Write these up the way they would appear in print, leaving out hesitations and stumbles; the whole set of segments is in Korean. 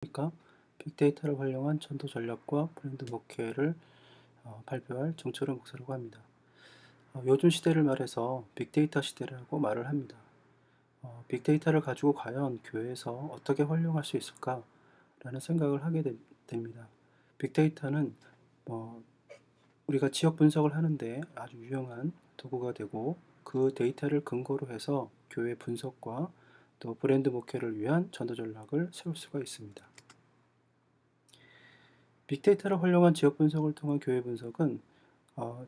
그러니까 빅데이터를 활용한 전도 전략과 브랜드 목표를 발표할 정철의 목사라고 합니다. 요즘 시대를 말해서 빅데이터 시대라고 말을 합니다. 빅데이터를 가지고 과연 교회에서 어떻게 활용할 수 있을까라는 생각을 하게 됩니다. 빅데이터는 어, 우리가 지역 분석을 하는데 아주 유용한 도구가 되고, 그 데이터를 근거로 해서 교회 분석과 또 브랜드 목표를 위한 전도 전략을 세울 수가 있습니다. 빅데이터를 활용한 지역 분석을 통한 교회 분석은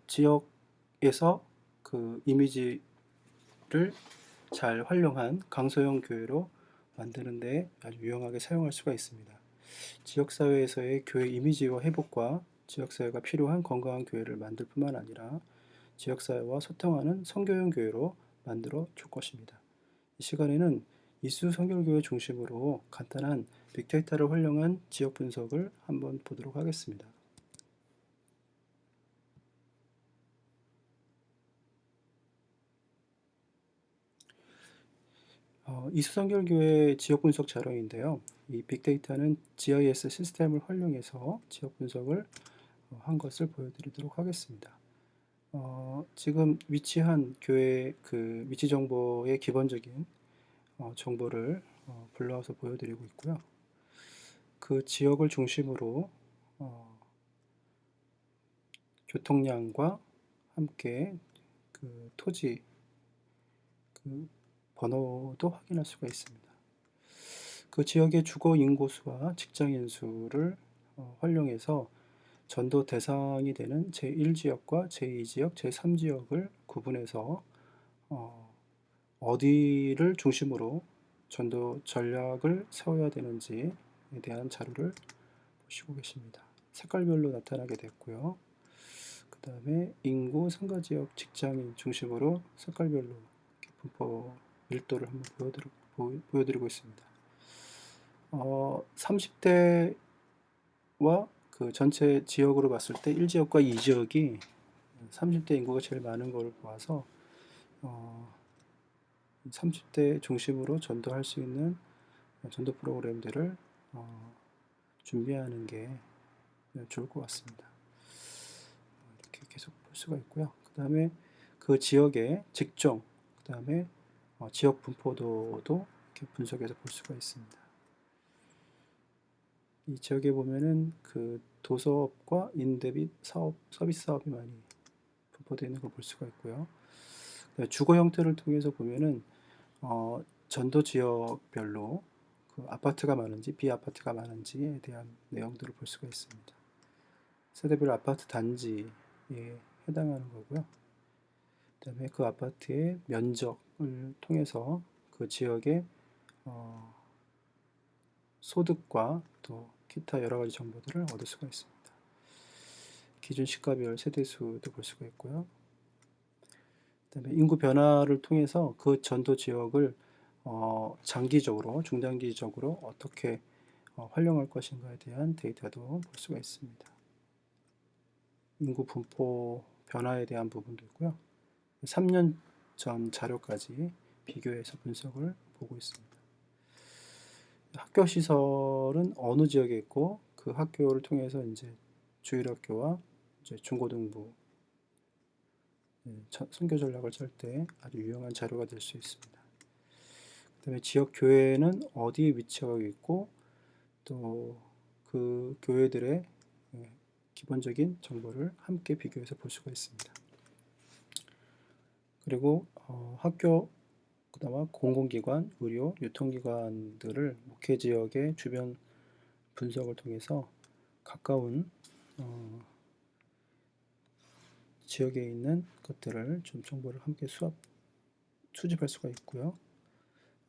지역에서 그 이미지를 잘 활용한 강소형 교회로 만드는 데 아주 유용하게 사용할 수가 있습니다. 지역사회에서의 교회 이미지와 회복과 지역사회가 필요한 건강한 교회를 만들 뿐만 아니라 지역사회와 소통하는 선교형 교회로 만들어 줄 것입니다. 이 시간에는 이수 선결교회 중심으로 간단한 빅데이터를 활용한 지역 분석을 한번 보도록 하겠습니다. 이수선결교회 지역 분석 자료인데요. 이 빅데이터는 GIS 시스템을 활용해서 지역 분석을 한 것을 보여드리도록 하겠습니다. 지금 위치한 교회 그 위치 정보의 기본적인 정보를 불러와서 보여드리고 있고요. 그 지역을 중심으로 교통량과 함께 그 토지 그 번호도 확인할 수가 있습니다. 그 지역의 주거 인구수와 직장인 수를 활용해서 전도 대상이 되는 제1지역과 제2지역, 제3지역을 구분해서 어디를 중심으로 전도 전략을 세워야 되는지에 대한 자료를 보시고 계십니다. 색깔별로 나타나게 됐고요. 그 다음에 인구, 상가지역, 직장인 중심으로 색깔별로 이렇게 분포 밀도를 한번 보여드리고 있습니다. 30대와 그 전체 지역으로 봤을 때 1지역과 2지역이 30대 인구가 제일 많은 걸 보아서 30대 중심으로 전도할 수 있는 전도 프로그램들을 준비하는 게 좋을 것 같습니다. 이렇게 계속 볼 수가 있고요. 그 다음에 그 지역의 직종, 그 다음에 지역 분포도도 이렇게 분석해서 볼 수가 있습니다. 이 지역에 보면은 그 도서업과 임대 및 사업, 서비스 사업이 많이 분포되어 있는 걸 볼 수가 있고요. 주거 형태를 통해서 보면은 전도 지역별로 그 아파트가 많은지 비아파트가 많은지에 대한 내용들을 볼 수가 있습니다. 세대별 아파트 단지에 해당하는 거고요. 그 다음에 그 아파트의 면적을 통해서 그 지역의 소득과 또 기타 여러 가지 정보들을 얻을 수가 있습니다. 기준 시가별 세대수도 볼 수가 있고요. 그 다음에 인구 변화를 통해서 그 전도 지역을 장기적으로, 중장기적으로 어떻게 활용할 것인가에 대한 데이터도 볼 수가 있습니다. 인구 분포 변화에 대한 부분도 있고요. 3년 전 자료까지 비교해서 분석을 보고 있습니다. 학교 시설은 어느 지역에 있고 그 학교를 통해서 이제 주일학교와 이제 중고등부 선교 전략을 짤 때 아주 유용한 자료가 될 수 있습니다. 그 다음에 지역 교회는 어디에 위치하고 있고 또 그 교회들의 기본적인 정보를 함께 비교해서 볼 수가 있습니다. 그리고 학교, 그다음 공공기관, 의료, 유통기관들을 목회 지역의 주변 분석을 통해서 가까운 지역에 있는 것들을 좀 정보를 함께 수집할 수가 있고요.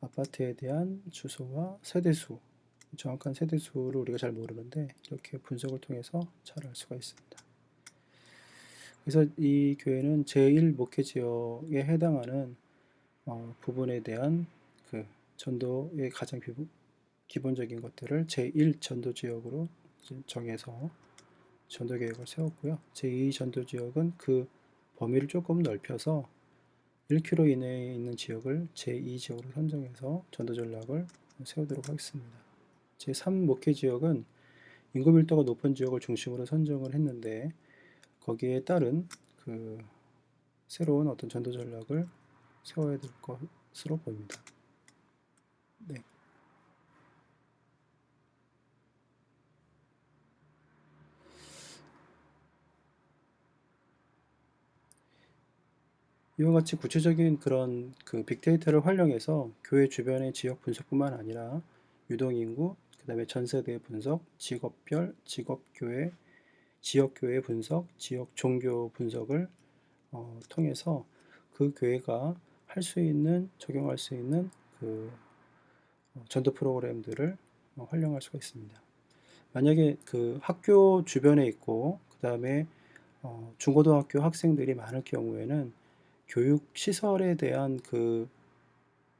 아파트에 대한 주소와 세대수, 정확한 세대수를 우리가 잘 모르는데 이렇게 분석을 통해서 잘 알 수가 있습니다. 그래서 이 교회는 제1 목회 지역에 해당하는 부분에 대한 그 전도의 가장 기본적인 것들을 제1 전도 지역으로 정해서 전도 계획을 세웠고요. 제2 전도 지역은 그 범위를 조금 넓혀서 1km 이내에 있는 지역을 제2 지역으로 선정해서 전도 전략을 세우도록 하겠습니다. 제3 목회 지역은 인구 밀도가 높은 지역을 중심으로 선정을 했는데 거기에 따른 그 새로운 어떤 전도 전략을 세워야 될 것으로 보입니다. 네. 이와 같이 구체적인 그런 그 빅데이터를 활용해서 교회 주변의 지역 분석뿐만 아니라 유동인구, 그 다음에 전세대 분석, 직업별, 직업교회, 지역교회 분석, 지역 종교 분석을 통해서 그 교회가 할 수 있는, 적용할 수 있는 그 전도 프로그램들을 활용할 수가 있습니다. 만약에 그 학교 주변에 있고 그 다음에 중고등학교 학생들이 많을 경우에는 교육 시설에 대한 그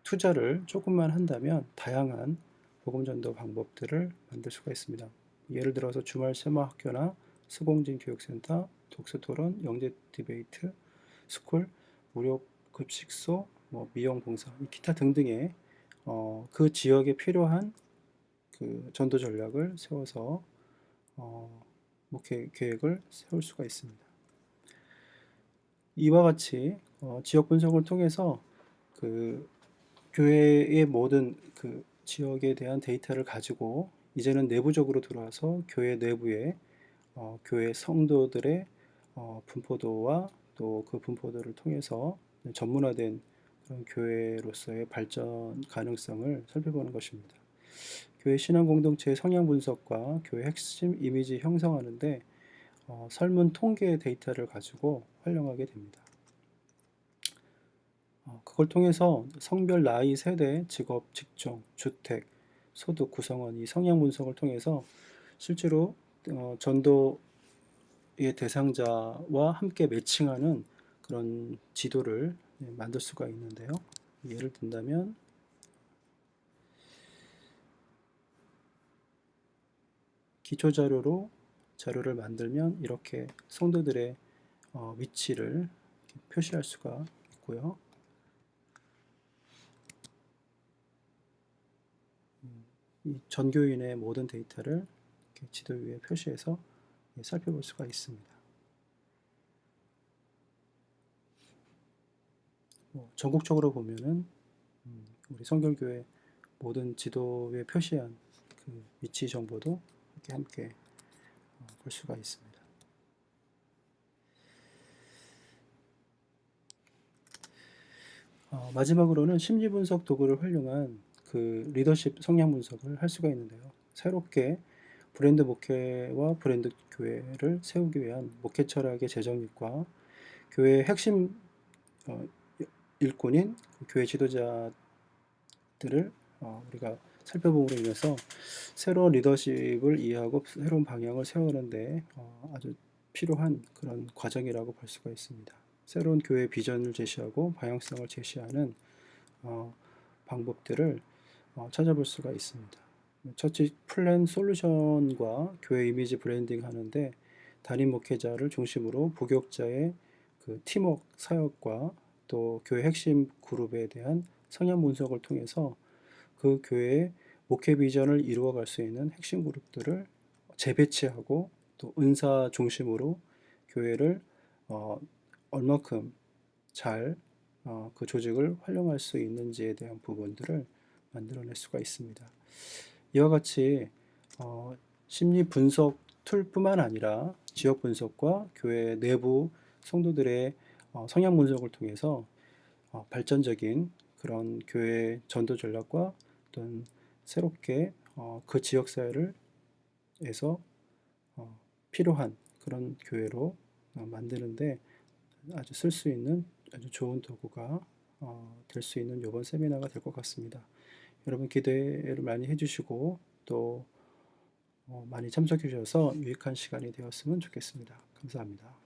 투자를 조금만 한다면 다양한 복음 전도 방법들을 만들 수가 있습니다. 예를 들어서 주말 세마 학교나 수공진 교육센터, 독서 토론, 영재 디베이트, 스쿨, 무료 급식소, 미용 봉사, 기타 등등의 그 지역에 필요한 그 전도 전략을 세워서 목회 계획을 세울 수가 있습니다. 이와 같이 지역 분석을 통해서 그 교회의 모든 그 지역에 대한 데이터를 가지고 이제는 내부적으로 들어와서 교회 내부에 교회 성도들의 분포도와 또 그 분포도를 통해서 전문화된 그런 교회로서의 발전 가능성을 살펴보는 것입니다. 교회 신앙 공동체의 성향 분석과 교회 핵심 이미지 형성하는데 설문 통계 데이터를 가지고 활용하게 됩니다. 그걸 통해서 성별, 나이, 세대, 직업, 직종, 주택, 소득, 구성원 이 성향 분석을 통해서 실제로 전도의 대상자와 함께 매칭하는 그런 지도를 만들 수가 있는데요. 예를 든다면 기초 자료를 만들면 이렇게 성도들의 위치를 표시할 수가 있고요. 이 전교인의 모든 데이터를 이렇게 지도 위에 표시해서 살펴볼 수가 있습니다. 전국적으로 보면은 우리 성결교회 모든 지도에 표시한 그 위치 정보도 이렇게 함께 볼 수가 있습니다. 마지막으로는 심리분석 도구를 활용한 그 리더십 성향 분석을 할 수가 있는데요. 새롭게 브랜드 목회와 브랜드 교회를 세우기 위한 목회 철학의 재정립과 교회의 핵심 일꾼인 교회 지도자들을 우리가 살펴봄으로 인해서 새로운 리더십을 이해하고 새로운 방향을 세우는데 아주 필요한 그런 과정이라고 볼 수가 있습니다. 새로운 교회 비전을 제시하고 방향성을 제시하는 방법들을 찾아볼 수가 있습니다. 처치 플랜 솔루션과 교회 이미지 브랜딩 하는데 단임 목회자를 중심으로 부교육자의 그 팀워크 사역과 또 교회 핵심 그룹에 대한 성향 분석을 통해서 그 교회의 목회 비전을 이루어갈 수 있는 핵심 그룹들을 재배치하고 또 은사 중심으로 교회를 얼마큼 잘 그 조직을 활용할 수 있는지에 대한 부분들을 만들어낼 수가 있습니다. 이와 같이 심리 분석 툴뿐만 아니라 지역 분석과 교회 내부 성도들의 성향 분석을 통해서 발전적인 그런 교회 전도 전략과 어떤 새롭게 그 지역 사회를에서 필요한 그런 교회로 만드는데 아주 쓸 수 있는 아주 좋은 도구가 될 수 있는 이번 세미나가 될 것 같습니다. 여러분 기대를 많이 해주시고 또 많이 참석해 주셔서 유익한 시간이 되었으면 좋겠습니다. 감사합니다.